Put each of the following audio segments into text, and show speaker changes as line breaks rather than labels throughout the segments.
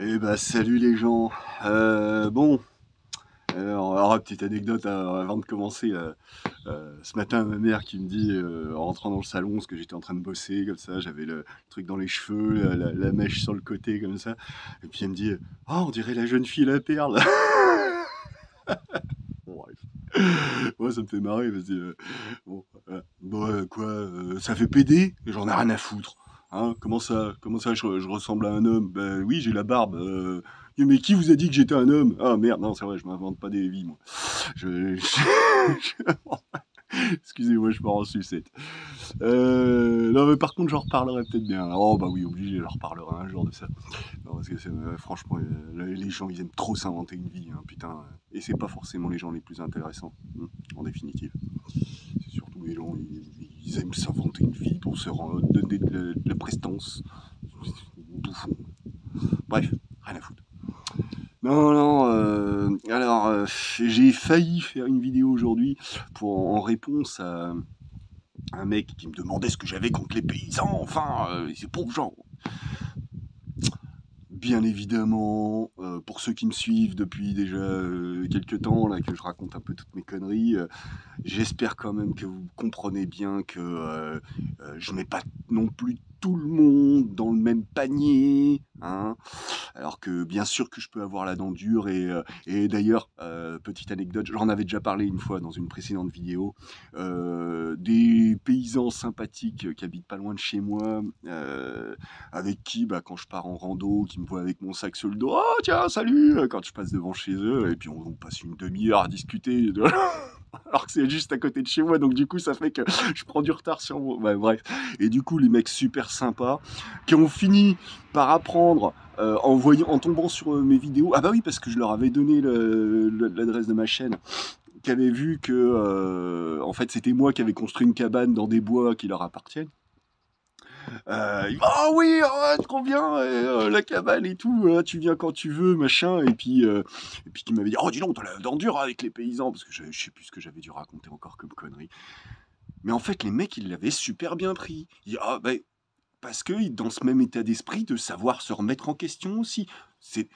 Eh bah salut les gens. Bon, alors, petite anecdote avant de commencer. Ce matin, ma mère qui me dit, en rentrant dans le salon, parce que j'étais en train de bosser comme ça, j'avais le truc dans les cheveux, la mèche sur le côté comme ça, et puis elle me dit, oh, on dirait la jeune fille la perle. Bon, bref. Moi, ça me fait marrer parce que, bon, bon, quoi, ça fait pédé, j'en ai rien à foutre. Hein, comment ça, je ressemble à un homme? Ben oui, j'ai la barbe. Mais qui vous a dit que j'étais un homme? Ah merde, non, c'est vrai, je m'invente pas des vies, moi. Excusez-moi, je pars en sucette. Non, mais par contre, j'en reparlerai peut-être bien. Oh, bah oui, obligé, j'en reparlerai un jour de ça. Non, parce que franchement, les gens, ils aiment trop s'inventer une vie, hein, putain. Et c'est pas forcément les gens les plus intéressants, en définitive. C'est surtout les gens, ils aiment s'inventer une vie pour se donner de la prestance. Bouffon. Bref, rien à foutre. Non, non, alors, j'ai failli faire une vidéo aujourd'hui en réponse à un mec qui me demandait ce que j'avais contre les paysans, enfin, ces pauvres gens. Bien évidemment, pour ceux qui me suivent depuis déjà quelques temps, là, que je raconte un peu toutes mes conneries, j'espère quand même que vous comprenez bien que je mets pas non plus tout le monde dans le même panier, hein. Alors que bien sûr que je peux avoir la dent dure et d'ailleurs, petite anecdote, j'en avais déjà parlé une fois dans une précédente vidéo, des paysans sympathiques qui habitent pas loin de chez moi, avec qui, bah, quand je pars en rando, qui me voient avec mon sac sur le dos, oh tiens, salut, quand je passe devant chez eux, et puis on passe une demi-heure à discuter, alors que c'est juste à côté de chez moi, donc du coup ça fait que je prends du retard sur moi. Ouais, bref. Et du coup, les mecs super sympas qui ont fini par apprendre en tombant sur mes vidéos. Ah bah oui, parce que je leur avais donné l'adresse de ma chaîne, qui avaient vu que en fait c'était moi qui avais construit une cabane dans des bois qui leur appartiennent. Ah oui, oh, trop bien, la cabane et tout, tu viens quand tu veux, machin. Et puis qui m'avait dit, oh dis donc, t'as la dent dure avec les paysans, parce que je sais plus ce que j'avais dû raconter encore comme connerie. Mais en fait, les mecs, ils l'avaient super bien pris. Ah, bah, parce que dans ce même état d'esprit de savoir se remettre en question aussi. C'est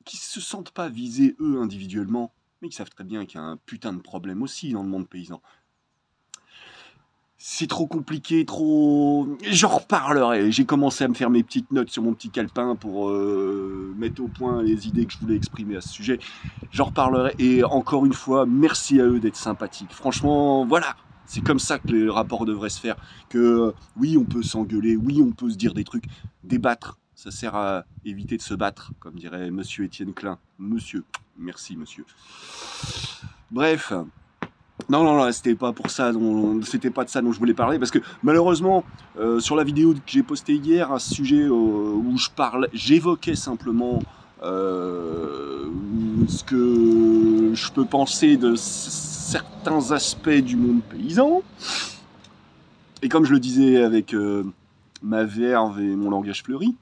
qu'ils se sentent pas visés eux individuellement, mais ils savent très bien qu'il y a un putain de problème aussi dans le monde paysan. C'est trop compliqué, trop... J'en reparlerai. J'ai commencé à me faire mes petites notes sur mon petit calepin pour mettre au point les idées que je voulais exprimer à ce sujet. J'en reparlerai. Et encore une fois, merci à eux d'être sympathiques. Franchement, voilà. C'est comme ça que les rapports devraient se faire. Que oui, on peut s'engueuler, oui, on peut se dire des trucs. Débattre, ça sert à éviter de se battre, comme dirait monsieur Étienne Klein. Monsieur, merci monsieur. Bref, non, non, non, c'était pas pour ça, c'était pas de ça dont je voulais parler, parce que malheureusement, sur la vidéo que j'ai postée hier, un sujet où j'évoquais simplement ce que je peux penser de certains aspects du monde paysan. Et comme je le disais avec ma verve et mon langage fleuri,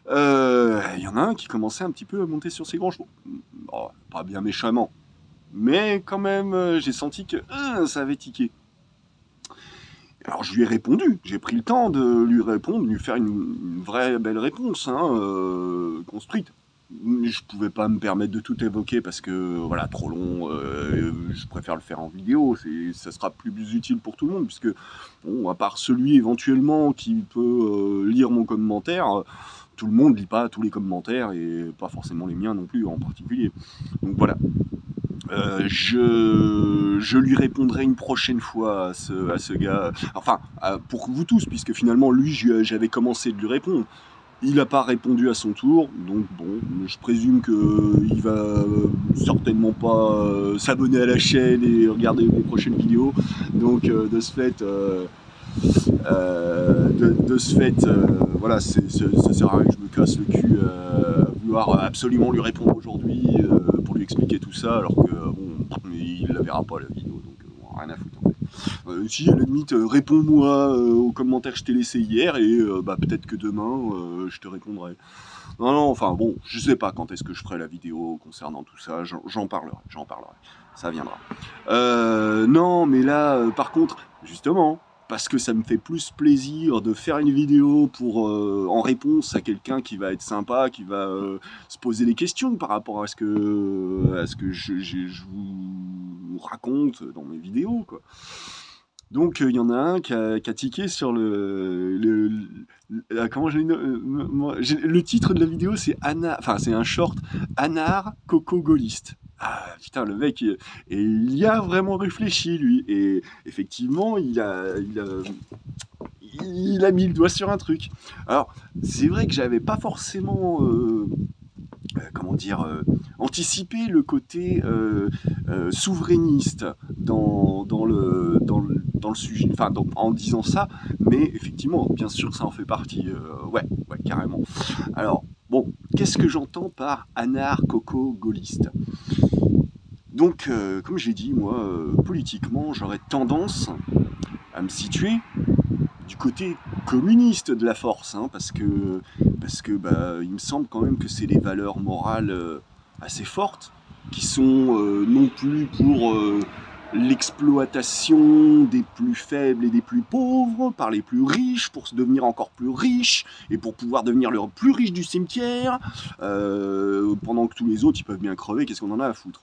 y en a un qui commençait un petit peu à monter sur ses grands chevaux. Oh, pas bien méchamment. Mais quand même, j'ai senti que ça avait tiqué. Alors je lui ai répondu, j'ai pris le temps de lui répondre, de lui faire une vraie belle réponse, hein, construite. Je pouvais pas me permettre de tout évoquer parce que voilà, trop long, je préfère le faire en vidéo, ça sera plus utile pour tout le monde, puisque bon, à part celui éventuellement qui peut lire mon commentaire, tout le monde lit pas tous les commentaires et pas forcément les miens non plus en particulier. Donc voilà. Je lui répondrai une prochaine fois à ce gars. Enfin, pour vous tous, puisque finalement, lui, j'avais commencé de lui répondre. Il n'a pas répondu à son tour, donc bon, je présume qu'il va certainement pas s'abonner à la chaîne et regarder mes prochaines vidéos. Donc de ce fait, voilà, ça sert à rien que je me casse le cul à vouloir absolument lui répondre aujourd'hui pour lui expliquer tout ça, alors que bon, il la verra pas la vidéo, donc bon, rien à foutre en fait. Si à la limite, réponds-moi aux commentaires que je t'ai laissé hier et bah, peut-être que demain je te répondrai. Non, non, enfin bon, je sais pas quand est-ce que je ferai la vidéo concernant tout ça, j'en parlerai, ça viendra. Non, mais là, par contre, justement, parce que ça me fait plus plaisir de faire une vidéo pour, en réponse à quelqu'un qui va être sympa, qui va se poser des questions par rapport à ce que je vous raconte dans mes vidéos, quoi. Donc il y en a un qui a tiqué sur comment le titre de la vidéo, c'est enfin c'est un short, Anar Coco Gaulliste. Ah putain, le mec, et il y a vraiment réfléchi, lui, et effectivement il a mis le doigt sur un truc. Alors c'est vrai que j'avais pas forcément comment dire, anticiper le côté souverainiste dans le sujet, enfin en disant ça, mais effectivement, bien sûr, ça en fait partie, ouais, carrément. Alors, bon, qu'est-ce que j'entends par anarcho-gaulliste? Donc, comme j'ai dit, moi, politiquement, j'aurais tendance à me situer du côté communiste de la force, hein, parce que bah, il me semble quand même que c'est des valeurs morales assez fortes, qui sont non plus pour l'exploitation des plus faibles et des plus pauvres, par les plus riches, pour se devenir encore plus riches, et pour pouvoir devenir le plus riche du cimetière, pendant que tous les autres, ils peuvent bien crever, qu'est-ce qu'on en a à foutre?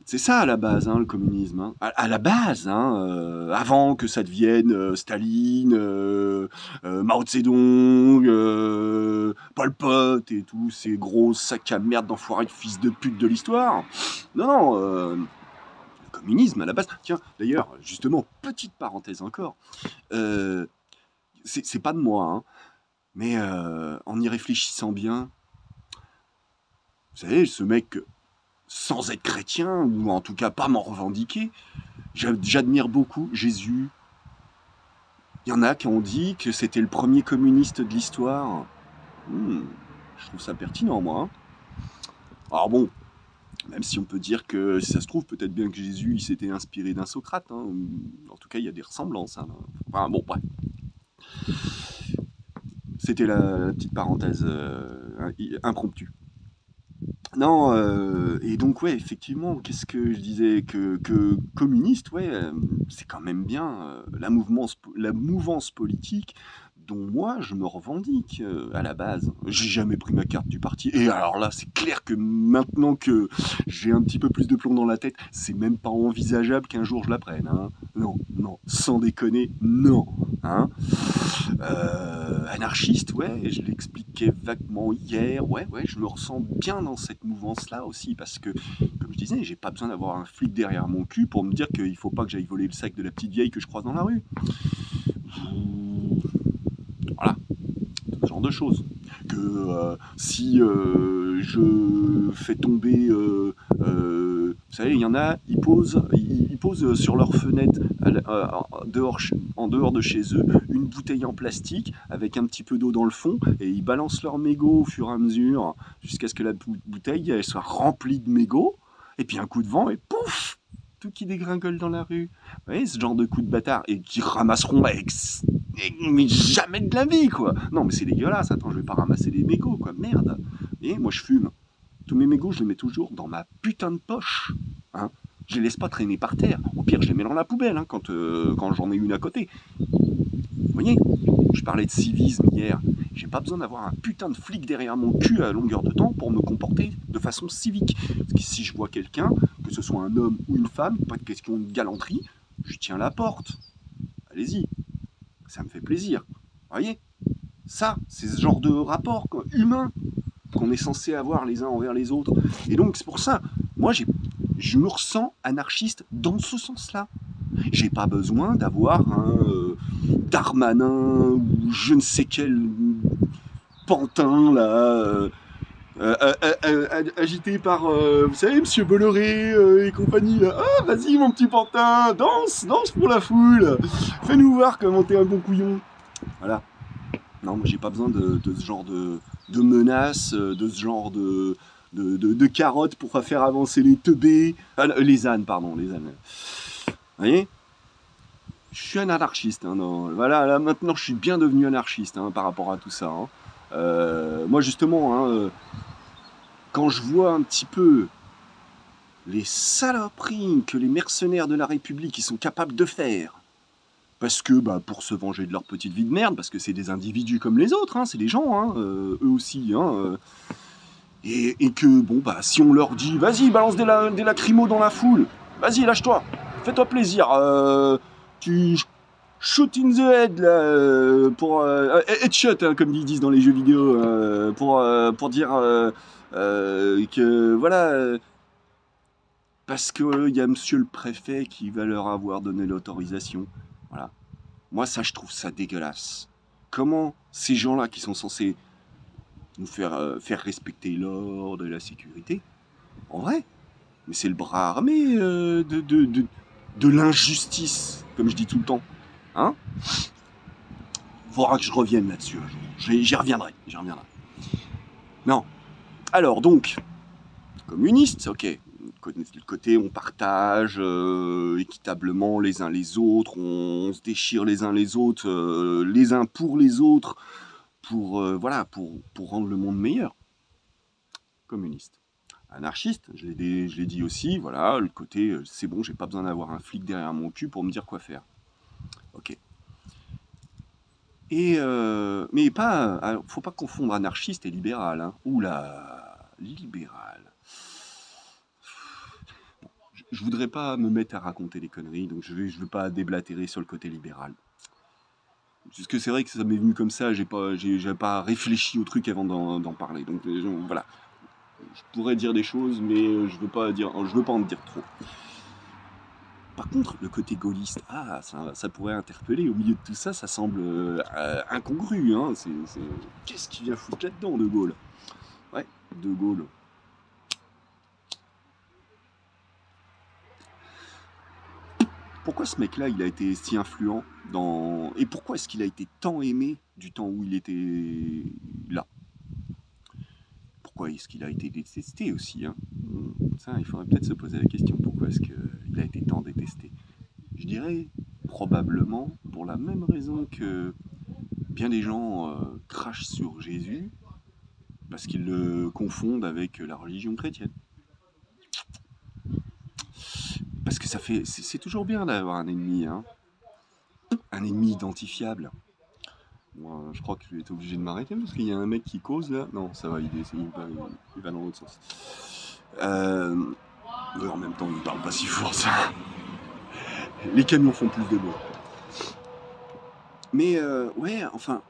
C'est ça à la base, hein, le communisme. Hein. À la base, hein, avant que ça devienne Staline, Mao Tse-Dong, Pol Pot et tous ces gros sacs à merde d'enfoirés de fils de pute de l'histoire. Non, non, le communisme à la base. Tiens, d'ailleurs, justement, petite parenthèse encore, c'est pas de moi, hein, mais en y réfléchissant bien, vous savez, ce mec, sans être chrétien, ou en tout cas pas m'en revendiquer, j'admire beaucoup Jésus. Il y en a qui ont dit que c'était le premier communiste de l'histoire. Je trouve ça pertinent, moi. Hein. Alors bon, même si on peut dire que, si ça se trouve, peut-être bien que Jésus, il s'était inspiré d'un Socrate. Hein. En tout cas, il y a des ressemblances. Hein. Enfin bon, bref. C'était la petite parenthèse impromptue. Non, et donc ouais, effectivement, qu'est-ce que je disais que communiste, ouais, c'est quand même bien la mouvance politique dont moi je me revendique à la base. J'ai jamais pris ma carte du parti. Et alors là, c'est clair que maintenant que j'ai un petit peu plus de plomb dans la tête, c'est même pas envisageable qu'un jour je la prenne. Hein. Non, non, sans déconner, non. Hein. Anarchiste, ouais, je l'expliquais vaguement hier, ouais, je me ressens bien dans cette mouvance-là aussi, parce que, comme je disais, j'ai pas besoin d'avoir un flic derrière mon cul pour me dire qu'il faut pas que j'aille voler le sac de la petite vieille que je croise dans la rue. Voilà, ce genre de choses. Que si je fais tomber, vous savez, il y en a, ils posent sur leur fenêtre, en dehors de chez eux, une bouteille en plastique avec un petit peu d'eau dans le fond, et ils balancent leur mégot au fur et à mesure, jusqu'à ce que la bouteille elle soit remplie de mégots, et puis un coup de vent, et pouf, tout qui dégringole dans la rue. Vous voyez, ce genre de coup de bâtard, et qui ramasseront mais jamais de la vie, quoi. Non, mais c'est dégueulasse. Attends, je vais pas ramasser des mégots, quoi. Merde. Et moi, je fume. Tous mes mégots, je les mets toujours dans ma putain de poche. Hein. Je les laisse pas traîner par terre. Au pire, je les mets dans la poubelle, hein, quand j'en ai une à côté. Vous voyez, je parlais de civisme hier. J'ai pas besoin d'avoir un putain de flic derrière mon cul à longueur de temps pour me comporter de façon civique. Parce que si je vois quelqu'un, que ce soit un homme ou une femme, pas de question de galanterie, je tiens la porte. Allez-y. Ça me fait plaisir. Vous voyez? Ça, c'est ce genre de rapport humain qu'on est censé avoir les uns envers les autres. Et donc, c'est pour ça, moi, je me ressens anarchiste dans ce sens-là. J'ai pas besoin d'avoir un Darmanin ou je ne sais quel pantin, là, agité par, vous savez, Monsieur Bolloré et compagnie, là. Ah, vas-y, mon petit pantin, danse pour la foule. Fais-nous voir comment t'es un bon couillon. Voilà. Non, moi, j'ai pas besoin de ce genre de menaces, de ce genre de carottes pour faire avancer les teubés. Les ânes, pardon, les ânes. Vous voyez? Je suis un anarchiste. Hein, non. Voilà, là, maintenant, je suis bien devenu anarchiste hein, par rapport à tout ça. Hein. Moi, justement, hein, quand je vois un petit peu les saloperies que les mercenaires de la République ils sont capables de faire parce que, bah, pour se venger de leur petite vie de merde, parce que c'est des individus comme les autres, hein, c'est des gens, hein, eux aussi, hein, et que, bon, bah, si on leur dit, vas-y, balance des lacrymos dans la foule, vas-y, lâche-toi, fais-toi plaisir, tu shoot in the head, là, pour, headshot, hein, comme ils disent dans les jeux vidéo, pour dire que, voilà, parce qu'il y a monsieur le préfet qui va leur avoir donné l'autorisation, voilà. Moi, ça, je trouve ça dégueulasse. Comment ces gens-là qui sont censés nous faire respecter l'ordre et la sécurité, en vrai, mais c'est le bras armé de l'injustice, comme je dis tout le temps. Hein? Faudra que je revienne là-dessus un jour. J'y reviendrai, j'y reviendrai. Non. Alors, donc, communiste, ok. Le côté on partage équitablement les uns les autres, on se déchire les uns les autres, les uns pour les autres, voilà, pour rendre le monde meilleur. Communiste. Anarchiste, je l'ai dit aussi, voilà, le côté c'est bon, j'ai pas besoin d'avoir un flic derrière mon cul pour me dire quoi faire. Ok. Et mais pas, alors, faut pas confondre anarchiste et libéral. Hein. Oula, libéral. Je voudrais pas me mettre à raconter des conneries, donc je veux pas déblatérer sur le côté libéral. Parce que c'est vrai que ça m'est venu comme ça, j'ai pas réfléchi au truc avant d'en parler. Donc voilà, je pourrais dire des choses, mais je veux pas en dire trop. Par contre, le côté gaulliste, ça pourrait interpeller. Au milieu de tout ça, ça semble incongru. Hein. Qu'est-ce qui vient foutre là-dedans, De Gaulle? Ouais, De Gaulle. Pourquoi ce mec-là, il a été si influent dans... Et pourquoi est-ce qu'il a été tant aimé du temps où il était là? Pourquoi est-ce qu'il a été détesté aussi, hein? Ça, il faudrait peut-être se poser la question. Pourquoi est-ce qu'il a été tant détesté? Je dirais probablement pour la même raison que bien des gens crachent sur Jésus parce qu'ils le confondent avec la religion chrétienne. Parce que c'est toujours bien d'avoir un ennemi, hein, un ennemi identifiable. Bon, je crois que je vais être obligé de m'arrêter parce qu'il y a un mec qui cause là. Non, ça va, il va dans l'autre sens. En même temps, il parle pas si fort ça. Les camions font plus de bruit. Mais ouais, enfin.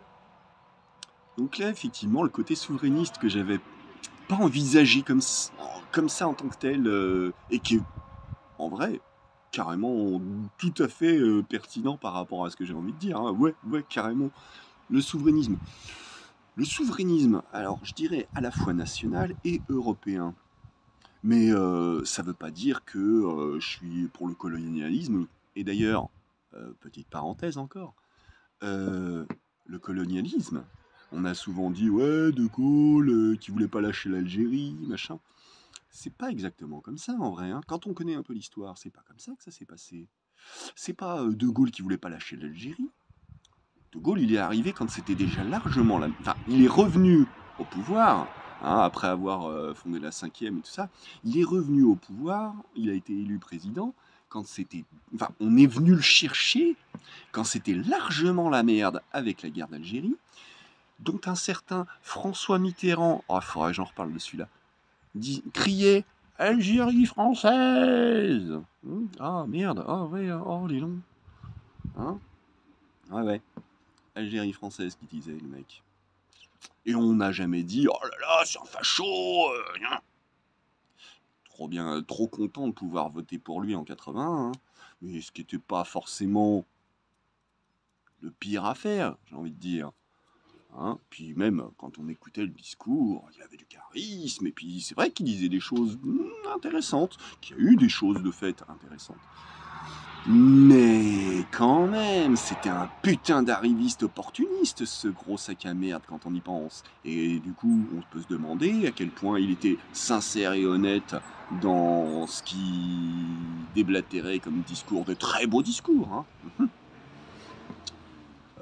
Donc là, effectivement, le côté souverainiste que j'avais pas envisagé comme ça en tant que tel, et qui est, en vrai, carrément tout à fait pertinent par rapport à ce que j'ai envie de dire. Hein. Ouais, carrément. Le souverainisme. Le souverainisme, alors je dirais à la fois national et européen. Mais ça veut pas dire que je suis pour le colonialisme. Et d'ailleurs, petite parenthèse encore, le colonialisme, on a souvent dit ouais, De Gaulle qui voulait pas lâcher l'Algérie, machin. C'est pas exactement comme ça en vrai. Hein. Quand on connaît un peu l'histoire, c'est pas comme ça que ça s'est passé. C'est pas De Gaulle qui voulait pas lâcher l'Algérie. De Gaulle, il est arrivé quand c'était déjà largement la... Enfin, il est revenu au pouvoir, hein, après avoir fondé la 5e et tout ça. Il est revenu au pouvoir, il a été élu président quand c'était... Enfin, on est venu le chercher quand c'était largement la merde avec la guerre d'Algérie, dont un certain François Mitterrand, oh, il faudrait que j'en reparle de celui-là, criait Algérie française. Ah merde, ah ouais, oh les longs. Hein? Ouais. Algérie française qui disait le mec. Et on n'a jamais dit oh là là, c'est un facho. Trop bien, trop content de pouvoir voter pour lui en 80. Hein. Mais ce qui n'était pas forcément le pire à faire, j'ai envie de dire. Hein. Puis même quand on écoutait le discours, il y avait du charisme, et puis c'est vrai qu'il disait des choses intéressantes, qu'il y a eu des choses de fait intéressantes. Mais quand même, c'était un putain d'arriviste opportuniste, ce gros sac à merde, quand on y pense. Et du coup, on peut se demander à quel point il était sincère et honnête dans ce qui déblatérait comme discours, de très beaux discours.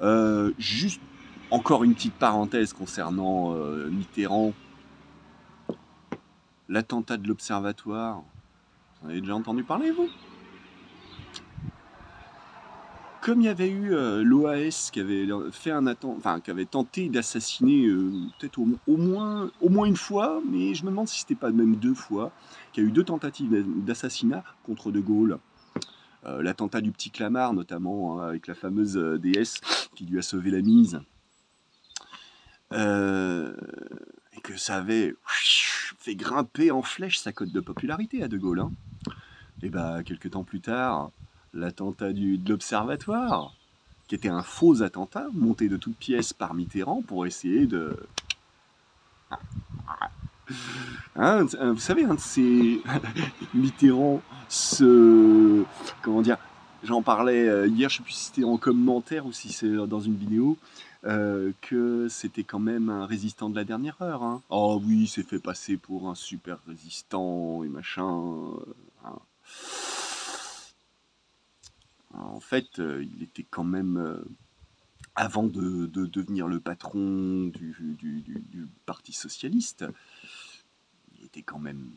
Hein. Juste encore une petite parenthèse concernant Mitterrand. L'attentat de l'Observatoire, vous en avez déjà entendu parler, vous? comme il y avait eu l'OAS qui avait fait enfin, qui avait tenté d'assassiner peut-être au moins une fois, mais je me demande si c'était pas même 2 fois, qu'il y a eu 2 tentatives d'assassinat contre De Gaulle. L'attentat du petit Clamart, notamment, hein, avec la fameuse déesse qui lui a sauvé la mise. Et que ça avait fait grimper en flèche sa cote de popularité à De Gaulle. Hein. Et bah, quelques temps plus tard, l'attentat de l'Observatoire, qui était un faux attentat, monté de toutes pièces par Mitterrand pour essayer de... Hein, vous savez, un de ces... Mitterrand, comment dire, j'en parlais hier, je ne sais plus si c'était en commentaire ou si c'est dans une vidéo, que c'était quand même un résistant de la dernière heure. Hein. Oh oui, il s'est fait passer pour un super résistant et machin. Hein. En fait, il était quand même, avant de devenir le patron du Parti Socialiste, il était quand même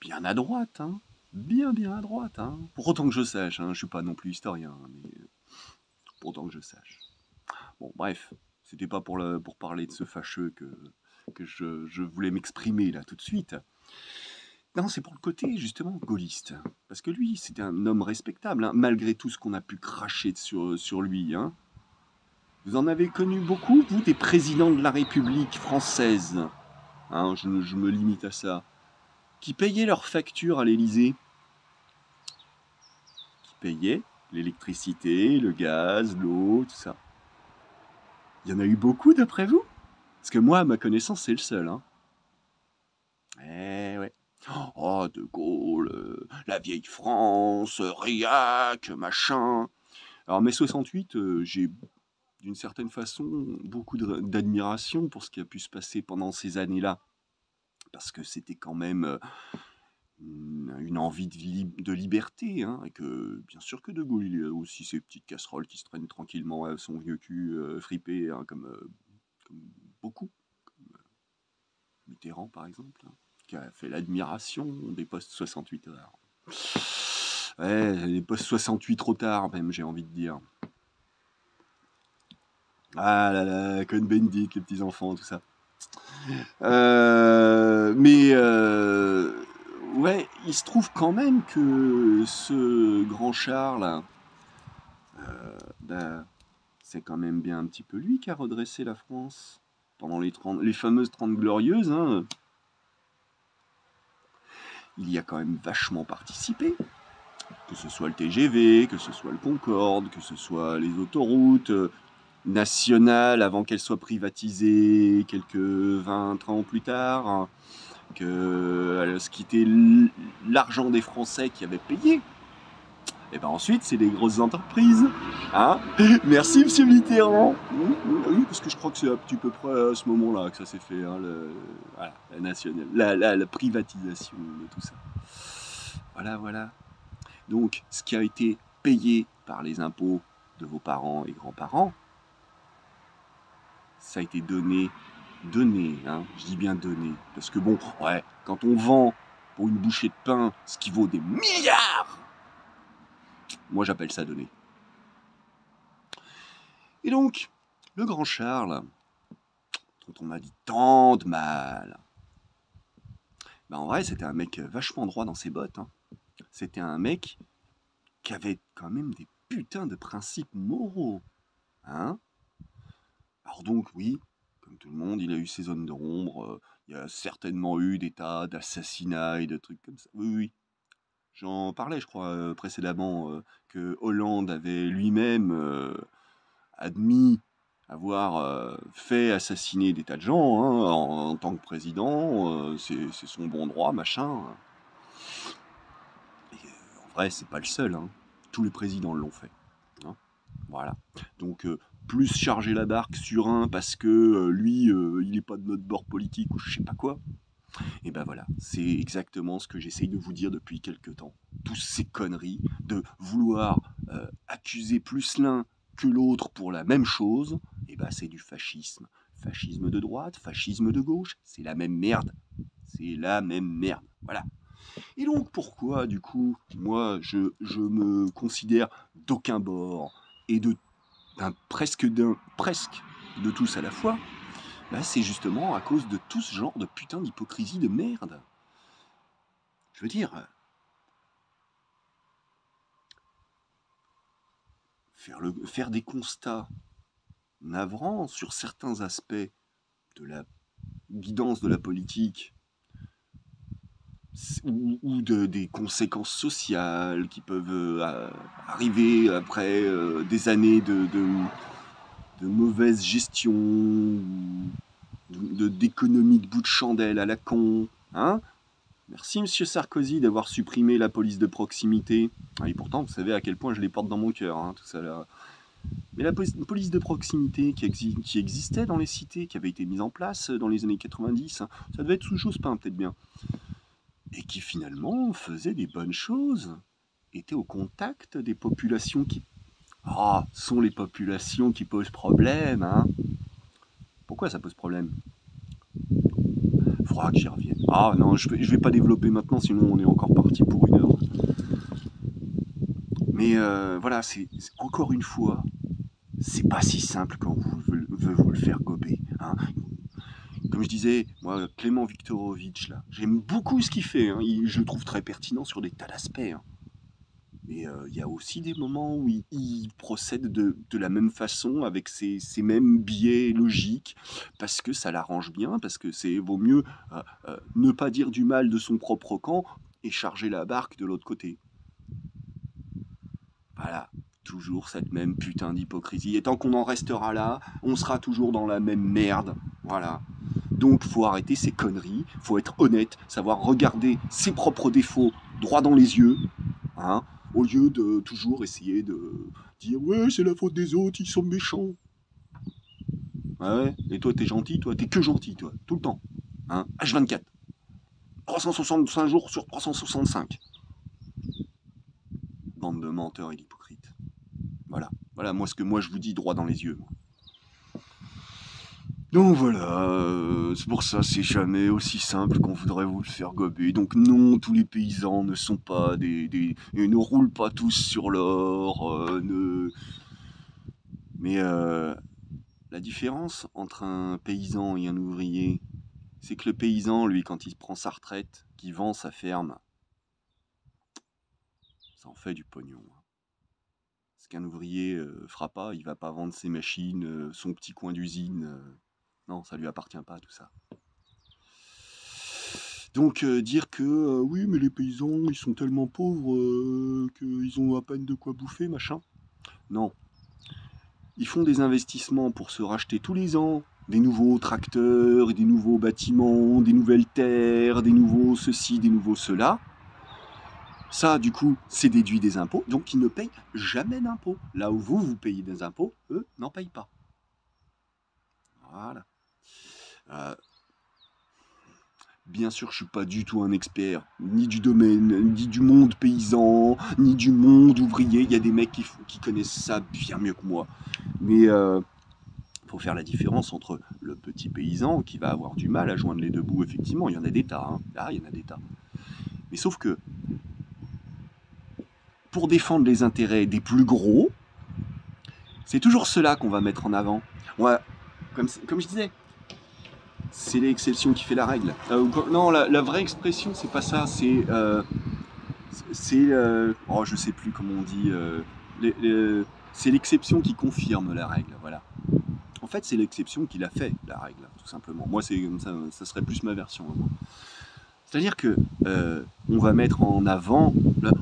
bien à droite, hein. Bien à droite, hein. Pour autant que je sache, hein. Je suis pas non plus historien, hein, mais pour autant que je sache. Bon, bref, c'était pas pour parler de ce fâcheux que je voulais m'exprimer là tout de suite. Non, c'est pour le côté, justement, gaulliste. Parce que lui, c'était un homme respectable, hein, malgré tout ce qu'on a pu cracher sur lui. Hein. Vous en avez connu beaucoup, vous, des présidents de la République française. Hein, je me limite à ça. Qui payaient leurs factures à l'Élysée. Qui payaient l'électricité, le gaz, l'eau, tout ça. Il y en a eu beaucoup, d'après vous? Parce que moi, à ma connaissance, c'est le seul. Hein. Eh ouais. Oh, De Gaulle, la vieille France, Riac, machin. Alors, mai 68, j'ai d'une certaine façon beaucoup d'admiration pour ce qui a pu se passer pendant ces années-là. Parce que c'était quand même une envie de liberté. Hein, et que, bien sûr que De Gaulle, il a aussi ses petites casseroles qui se traînent tranquillement à son vieux cul fripé, hein, comme beaucoup. Comme Mitterrand, par exemple. Hein, qui a fait l'admiration des postes 68 heures. Ouais, les postes 68 trop tard, même, j'ai envie de dire. Ah là là, Cohn-Bendit, les petits-enfants, tout ça. Ouais, il se trouve quand même que ce grand Charles, bah, c'est quand même bien un petit peu lui qui a redressé la France pendant les fameuses 30 glorieuses. Hein. Il y a quand même vachement participé. Que ce soit le TGV, que ce soit le Concorde, que ce soit les autoroutes nationales avant qu'elles soient privatisées quelques 20 ans plus tard, hein, que ce qui était l'argent des Français qui avait payé. Et ben ensuite, c'est les grosses entreprises. Hein. Merci, monsieur Mitterrand. Oui, parce que je crois que c'est un petit peu près à ce moment-là que ça s'est fait, hein, voilà, la nationale, la privatisation de tout ça. Voilà. Donc, ce qui a été payé par les impôts de vos parents et grands-parents, ça a été donné, hein, je dis bien donné, parce que bon, ouais, quand on vend pour une bouchée de pain ce qui vaut des milliards, moi j'appelle ça donné. Et donc, le grand Charles, dont on m'a dit tant de mal, ben en vrai c'était un mec vachement droit dans ses bottes, hein. C'était un mec qui avait quand même des putains de principes moraux, hein. Alors donc oui, comme tout le monde, il a eu ses zones d'ombre, il y a certainement eu des tas d'assassinats et de trucs comme ça. Oui. J'en parlais, je crois, précédemment, que Hollande avait lui-même admis avoir fait assassiner des tas de gens, hein, en tant que président, c'est son bon droit, machin. Et, en vrai, c'est pas le seul, hein. Tous les présidents l'ont fait. Hein. Voilà. Donc, plus charger la barque sur un parce que lui, il n'est pas de notre bord politique ou je sais pas quoi. Et ben voilà, c'est exactement ce que j'essaye de vous dire depuis quelques temps. Toutes ces conneries de vouloir accuser plus l'un que l'autre pour la même chose, et ben c'est du fascisme. Fascisme de droite, fascisme de gauche, c'est la même merde. C'est la même merde. Voilà. Et donc pourquoi, du coup, moi, je me considère d'aucun bord, et presque de tous à la fois, bah, c'est justement à cause de tout ce genre de putain d'hypocrisie de merde. Je veux dire, faire des constats navrants sur certains aspects de la guidance de la politique ou des conséquences sociales qui peuvent arriver après des années de mauvaise gestion, d'économie de bout de chandelle à la con. Hein? Merci Monsieur Sarkozy d'avoir supprimé la police de proximité. Ah, et pourtant, vous savez à quel point je les porte dans mon cœur, hein, tout ça là. Mais la police de proximité qui existait dans les cités, qui avait été mise en place dans les années 90, hein, ça devait être sous Jospin peut-être bien, et qui finalement faisait des bonnes choses, était au contact des populations qui... Ah, sont les populations qui posent problème, hein. Pourquoi ça pose problème? Faudra que j'y revienne. Ah non, je vais pas développer maintenant, sinon on est encore parti pour 1 heure. Mais voilà, c'est encore une fois, c'est pas si simple quand on veut vous le faire gober. Hein. Comme je disais, moi, Clément Viktorovitch, là, j'aime beaucoup ce qu'il fait. Hein. Je le trouve très pertinent sur des tas d'aspects. Hein. Mais il y a aussi des moments où il procède de la même façon, avec ses mêmes biais logiques, parce que ça l'arrange bien, parce que vaut mieux ne pas dire du mal de son propre camp et charger la barque de l'autre côté. Voilà, toujours cette même putain d'hypocrisie. Et tant qu'on en restera là, on sera toujours dans la même merde. Voilà. Donc faut arrêter ces conneries, faut être honnête, savoir regarder ses propres défauts droit dans les yeux, hein, au lieu de toujours essayer de dire « Ouais, c'est la faute des autres, ils sont méchants ». Ouais, et toi t'es gentil, toi t'es que gentil, toi, tout le temps. Hein, H24. 365 jours sur 365. Bande de menteurs et d'hypocrites. Voilà, voilà moi ce que je vous dis droit dans les yeux. Moi. Donc voilà, c'est pour ça c'est jamais aussi simple qu'on voudrait vous le faire gober. Donc non, tous les paysans ne sont pas ne roulent pas tous sur l'or. Mais la différence entre un paysan et un ouvrier, c'est que le paysan, lui, quand il prend sa retraite, qu'il vend sa ferme, ça en fait du pognon. Ce qu'un ouvrier fera pas, il va pas vendre ses machines, son petit coin d'usine. Non, ça lui appartient pas tout ça. Donc dire que oui, mais les paysans, ils sont tellement pauvres qu'ils ont à peine de quoi bouffer, machin. Non. Ils font des investissements pour se racheter tous les ans des nouveaux tracteurs, des nouveaux bâtiments, des nouvelles terres, des nouveaux ceci, des nouveaux cela. Ça, du coup, c'est déduit des impôts, donc ils ne payent jamais d'impôts. Là où vous payez des impôts, eux n'en payent pas. Voilà. Bien sûr, je ne suis pas du tout un expert, ni du domaine, ni du monde paysan, ni du monde ouvrier. Il y a des mecs qui connaissent ça bien mieux que moi. Mais faut faire la différence entre le petit paysan qui va avoir du mal à joindre les deux bouts. Effectivement, il y en a des tas. Hein. Ah, il y en a des tas. Mais sauf que pour défendre les intérêts des plus gros, c'est toujours cela qu'on va mettre en avant. Ouais, comme je disais, c'est l'exception qui fait la règle. Non, la vraie expression, c'est pas ça. C'est je sais plus comment on dit. C'est l'exception qui confirme la règle. Voilà. En fait, c'est l'exception qui l'a fait, la règle, tout simplement. Moi, c'est comme ça serait plus ma version. Moi. C'est-à-dire que on va mettre en avant,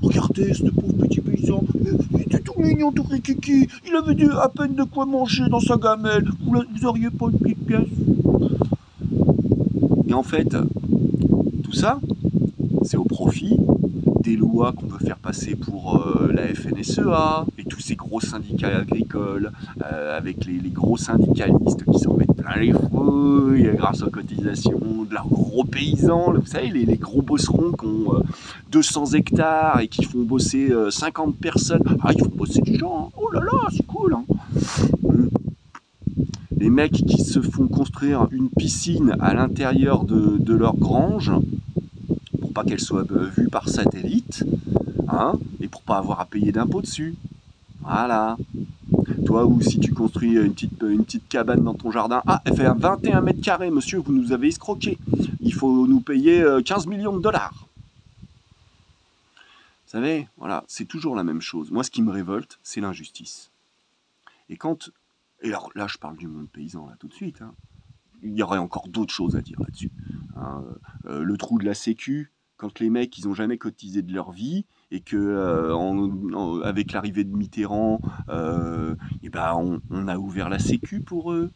regardez ce pauvre petit paysan, il était tout mignon, tout rikiki, il avait à peine de quoi manger dans sa gamelle, vous auriez pas une petite pièce. Et en fait, tout ça, c'est au profit des lois qu'on veut faire passer pour la FNSEA et tous ces gros syndicats agricoles avec les gros syndicalistes qui s'en mettent plein les fouilles grâce aux cotisations de leurs gros paysans, vous savez, les gros bosserons qui ont 200 hectares et qui font bosser 50 personnes. Ah, ils font bosser du gens, hein. Oh là là, c'est cool, hein. Les mecs qui se font construire une piscine à l'intérieur de leur grange pour pas qu'elle soit vue par satellite, hein, et pour pas avoir à payer d'impôts dessus. Voilà. Toi, ou si tu construis une petite cabane dans ton jardin, ah, elle fait 21 mètres carrés, monsieur, vous nous avez escroqué. Il faut nous payer 15 millions de dollars. Vous savez, voilà, c'est toujours la même chose. Moi, ce qui me révolte, c'est l'injustice. Et quand... Et alors là, je parle du monde paysan, là, tout de suite. Hein. Il y aurait encore d'autres choses à dire là-dessus. Hein. Le trou de la sécu, quand les mecs, ils ont jamais cotisé de leur vie, et que avec l'arrivée de Mitterrand, et ben, on a ouvert la sécu pour eux.